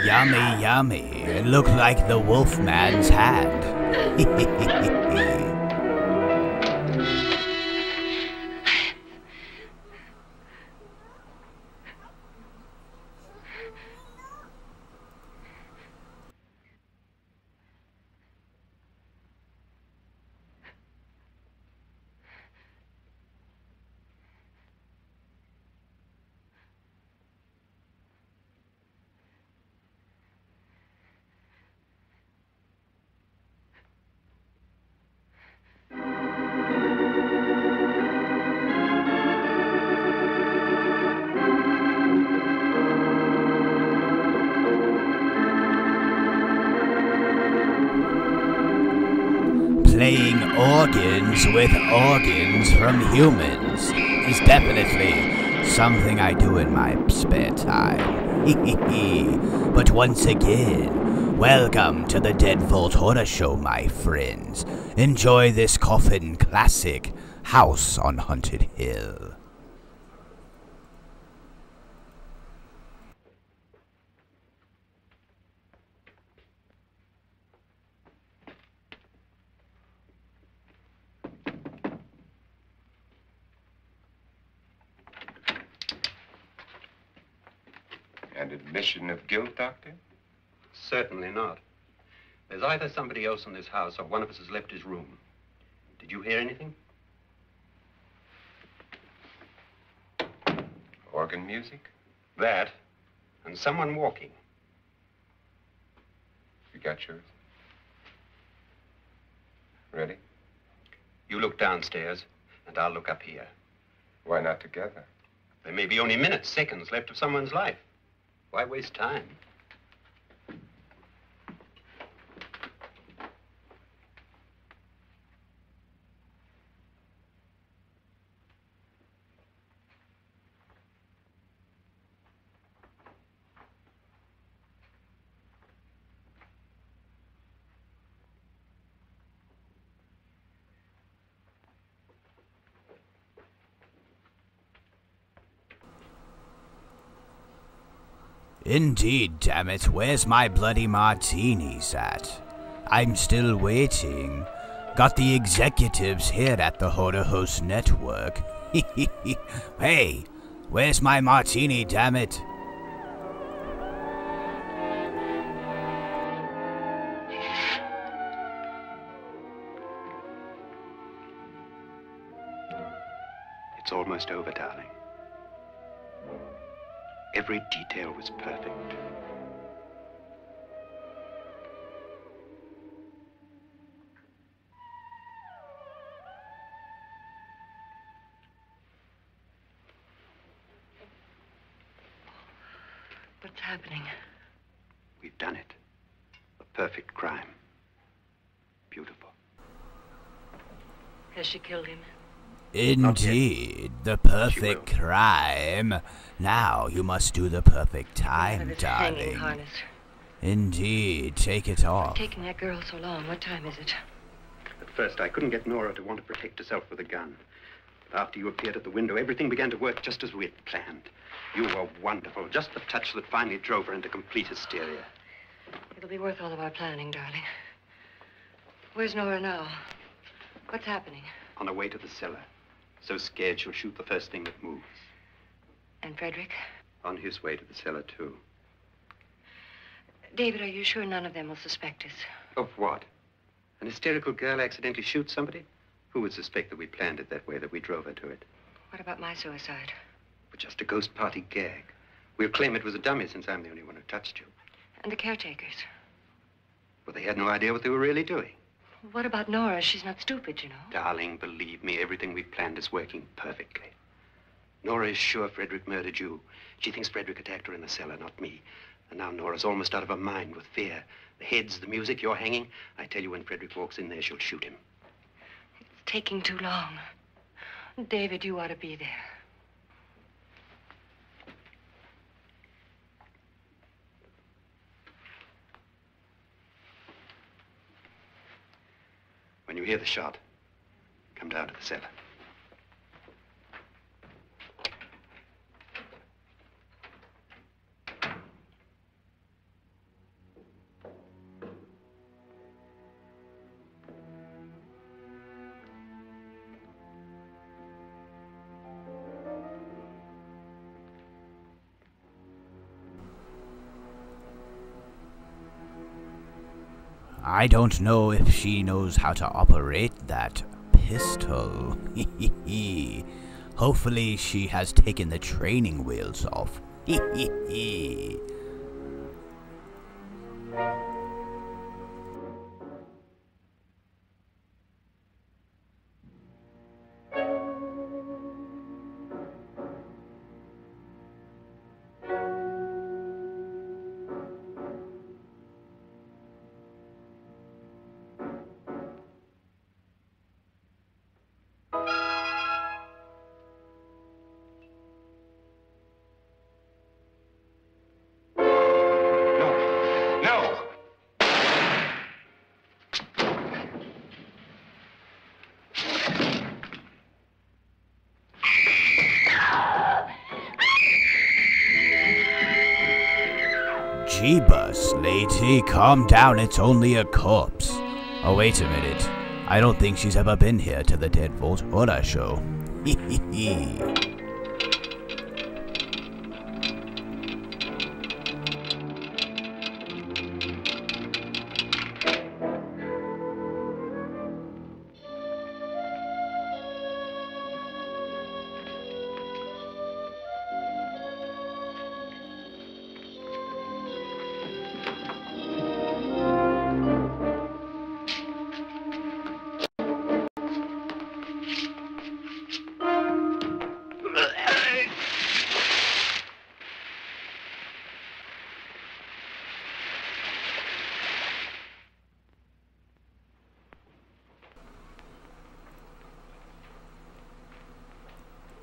Yummy, yummy. It looked like the Wolfman's hand. Playing organs with organs from humans is definitely something I do in my spare time. But once again, welcome to the Deadbolt Horror Show, my friends. Enjoy this coffin classic, House on Haunted Hill. An admission of guilt, Doctor? Certainly not. There's either somebody else in this house or one of us has left his room. Did you hear anything? Organ music? That, and someone walking. You got yours? Ready? You look downstairs, and I'll look up here. Why not together? There may be only minutes, seconds left of someone's life. Why waste time? Indeed, damn it, where's my bloody martinis at? I'm still waiting. Got the executives here at the Horror Host Network. Hey, where's my martini, damn it? It's almost over, darling. Every detail was perfect. What's happening? We've done it. A perfect crime. Beautiful. Has she killed him? Indeed, the perfect crime. Now you must do the perfect time, darling. Harness. Indeed, take it off. What's taking that girl so long? What time is it? At first, I couldn't get Nora to want to protect herself with a gun. After you appeared at the window, everything began to work just as we had planned. You were wonderful. Just the touch that finally drove her into complete hysteria. It'll be worth all of our planning, darling. Where's Nora now? What's happening? On her way to the cellar. So scared she'll shoot the first thing that moves. And Frederick? On his way to the cellar, too. David, are you sure none of them will suspect us? Of what? An hysterical girl accidentally shoots somebody? Who would suspect that we planned it that way, that we drove her to it? What about my suicide? But just a ghost party gag. We'll claim it was a dummy since I'm the only one who touched you. And the caretakers? Well, they had no idea what they were really doing. What about Nora? She's not stupid, you know. Darling, believe me, everything we've planned is working perfectly. Nora is sure Frederick murdered you. She thinks Frederick attacked her in the cellar, not me. And now Nora's almost out of her mind with fear. The heads, the music, you're hanging. I tell you, when Frederick walks in there, she'll shoot him. It's taking too long. David, you ought to be there. When you hear the shot, come down to the cellar. I don't know if she knows how to operate that pistol. Hopefully she has taken the training wheels off. Jeebus, lady, calm down, it's only a corpse. Oh, wait a minute. I don't think she's ever been here to the Deadbolt Horror Show.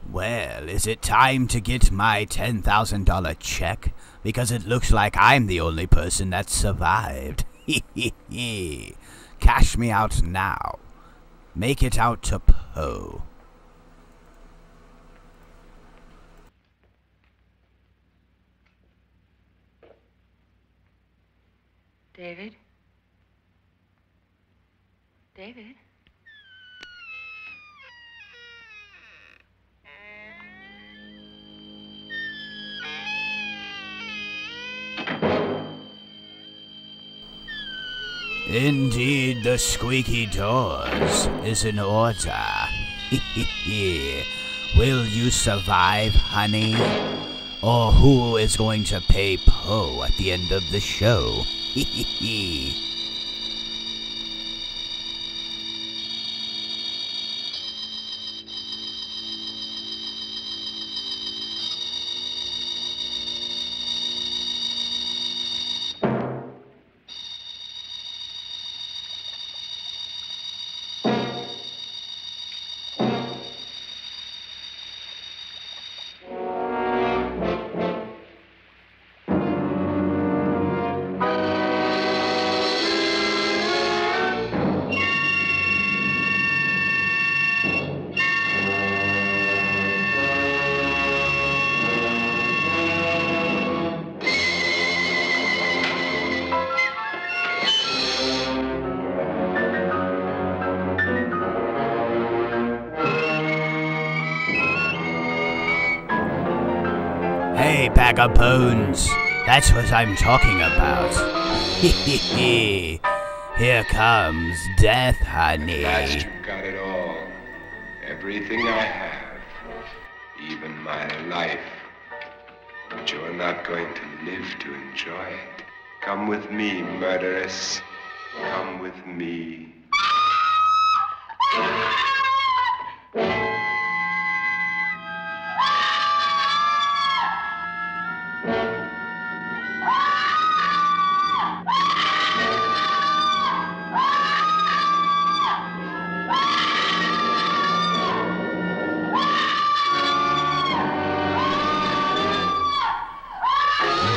Well, is it time to get my $10,000 check? Because it looks like I'm the only person that survived. Cash me out now. Make it out to Poe. David? David? Indeed, the squeaky doors is in order. Will you survive, honey? Or who is going to pay Poe at the end of the show? away, bag of bones. That's what I'm talking about. Here comes death, honey. At last you got it all. Everything I have. Even my life. But you're not going to live to enjoy it. Come with me, murderess. Come with me.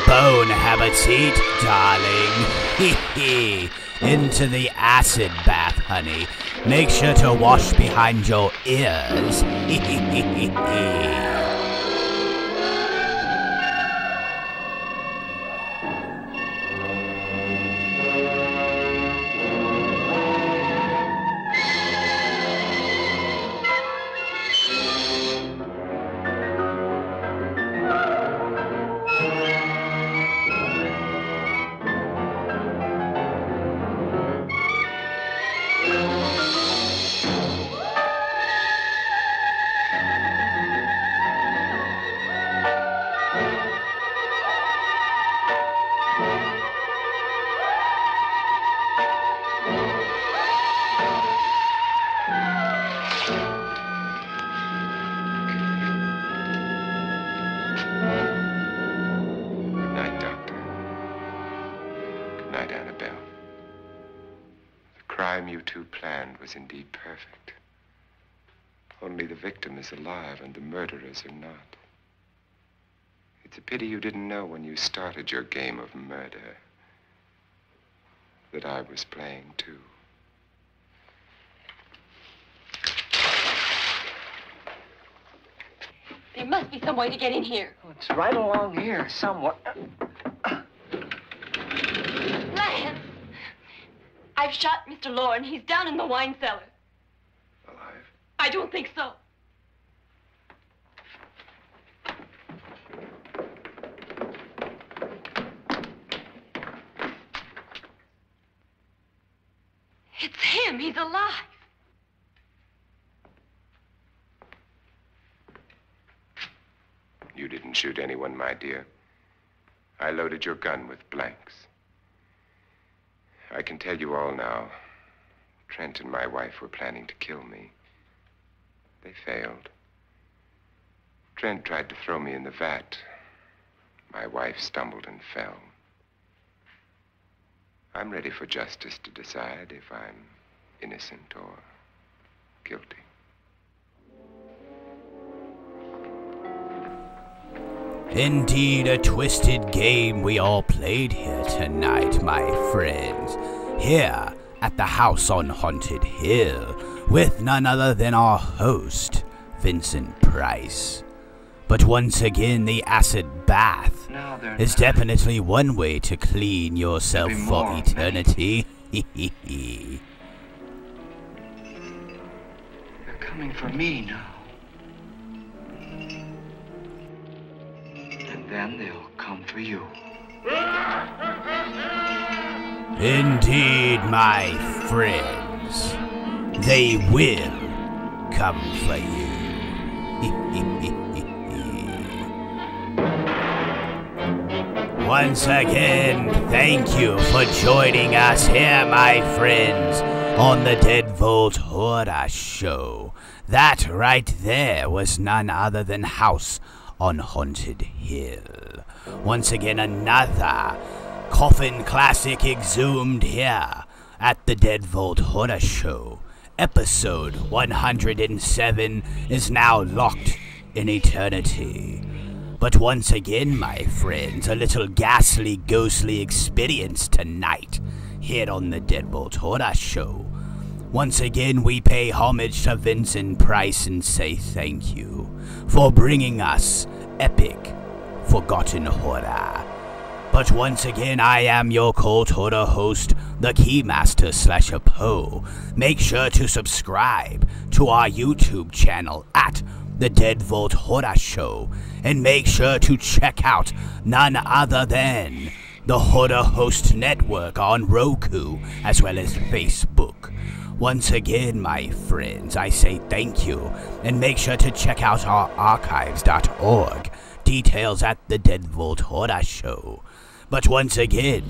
Bon appetit, darling. Into the acid bath, honey. Make sure to wash behind your ears. The crime you two planned was indeed perfect. Only the victim is alive and the murderers are not. It's a pity you didn't know when you started your game of murder that I was playing too. There must be some way to get in here. Oh, it's right along here, somewhere. Lance! I've shot Mr. Loren. He's down in the wine cellar. Alive? I don't think so. It's him. He's alive. You didn't shoot anyone, my dear. I loaded your gun with blanks. I can tell you all now. Trent and my wife were planning to kill me. They failed. Trent tried to throw me in the vat. My wife stumbled and fell. I'm ready for justice to decide if I'm innocent or guilty. Indeed, a twisted game we all played here tonight, my friends. Here at the house on Haunted Hill, with none other than our host, Vincent Price. But once again, the acid bath is definitely one way to clean yourself for eternity. They're coming for me now. And then they'll come for you. Indeed, my friends, they will come for you. Once again, thank you for joining us here, my friends, on the Deadbolt Horror Show. That right there was none other than House on Haunted Hill. Once again, another coffin classic exhumed here at the Deadbolt Horror Show. Episode 107 is now locked in eternity. But once again, my friends, a little ghastly, ghostly experience tonight here on the Deadbolt Horror Show. Once again, we pay homage to Vincent Price and say thank you for bringing us epic, forgotten horror. But once again, I am your cult horror host, the Keymaster /Poe. Make sure to subscribe to our YouTube channel at the Deadbolt Horror Show, and make sure to check out none other than the Horror Host Network on Roku as well as Facebook. Once again, my friends, I say thank you, and make sure to check out our archives.org. Details at the Deadbolt Horror Show. But once again,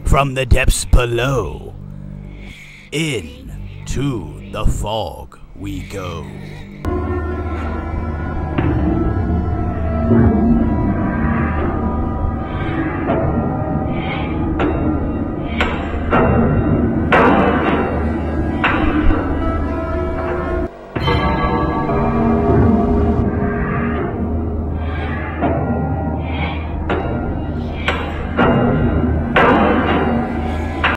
from the depths below, into the fog we go.